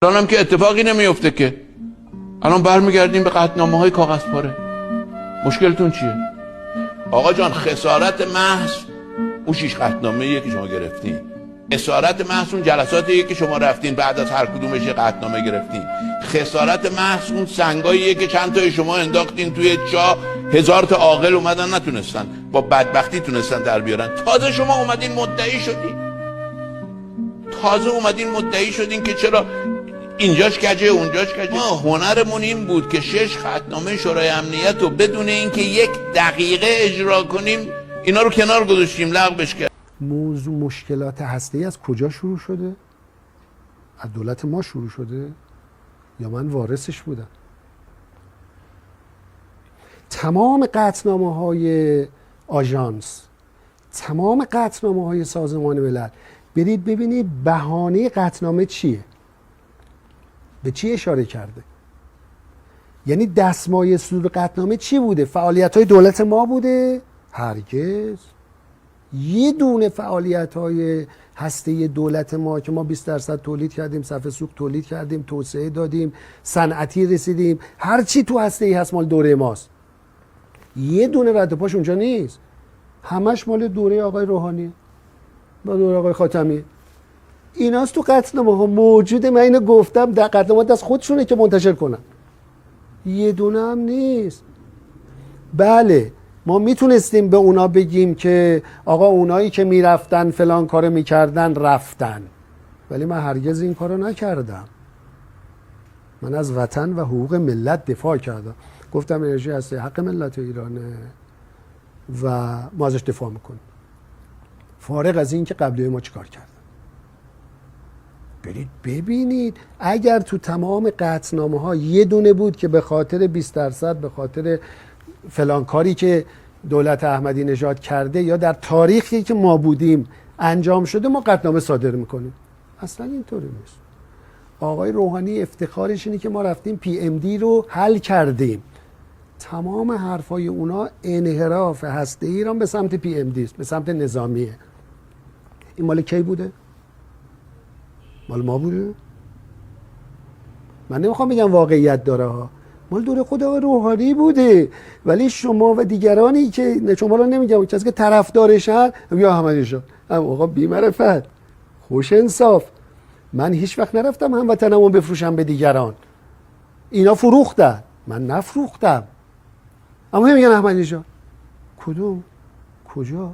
الان هم که اتفاقی نمیفته که. الان برمیگردیم به قطعنامه‌های کاغذ پاره. مشکلتون چیه؟ آقا جان خسارت محض اون 6 قطعنامه‌ایه که شما گرفتین. اسارت محض اون جلساتیه که شما رفتین بعد از هر کدومش یه قطعنامه گرفتین. خسارت محض اون سنگاییه که چند تای شما انداختین توی چاه، 1000 تا عاقل اومدن نتونستن، با بدبختی تونستن در بیارن. تازه شما اومدین مدعی شدین که چرا اینجاش کجه اونجاش کجه. ما هنرمون این بود که 6 قطعنامه شورای امنیت رو بدون اینکه 1 دقیقه اجرا کنیم اینا رو کنار گذاشتیم، لغوش کردیم. موضوع مشکلات هسته‌ای از کجا شروع شده؟ از دولت ما شروع شده یا من وارثش بودم؟ تمام قطعنامه‌های آژانس، تمام قطعنامه‌های سازمان ملل، برید ببینید بهانه قطعنامه چیه، به چی اشاره کرده. یعنی دستمایه صدور قطعنامه چی بوده؟ فعالیت‌های دولت ما بوده؟ هرگز. یه دونه فعالیت‌های هسته دولت ما که ما 20% تولید کردیم، صفحه سوق تولید کردیم، توسعه دادیم، صنعتی رسیدیم، هر چی تو هسته‌ای هست مال دوره ماست. یه دونه رد پاش اونجا نیست. همش مال دوره آقای روحانی با دوره آقای خاتمی. ایناست تو قطعنامه ها موجوده. من اینو گفتم، در قطعنامه از خودشونه که منتشر کنن. یه دونه هم نیست. بله ما میتونستیم به اونا بگیم که آقا اونایی که میرفتن فلان کارو میکردن رفتن، ولی من هرگز این کارو نکردم. من از وطن و حقوق ملت دفاع کردم. گفتم انرژی هسته حق ملت ایرانه و ما ازش دفاع میکنیم، فارغ از این که قبلی ما چیکار کردن. برید ببینید اگر تو تمام قطعنامه ها یه دونه بود که به خاطر 20% به خاطر فلان کاری که دولت احمدی نژاد کرده یا در تاریخی که ما بودیم انجام شده، ما قطعنامه صادر میکنیم. اصلا اینطوری نیست. آقای روحانی افتخارش اینه که ما رفتیم PMD رو حل کردیم. تمام حرفای اونا انحراف هسته ایران به سمت PMD است، به سمت نظامیه. این مال کی بوده؟ مال ما بوده؟ من نمیخوام بگم واقعیت داره ها، مال دوره خود آقای روحانی بوده. ولی شما و دیگرانی که شما رو نمیگم، کسی که طرفدارشن یا احمدی نژاد، آقا بی معرفت، خوش انصاف، من هیچ وقت نرفتم هموطنمو بفروشم به دیگران. اینا فروختن، من نفروختم. اما میگن احمدی نژاد. کدوم؟ کجا؟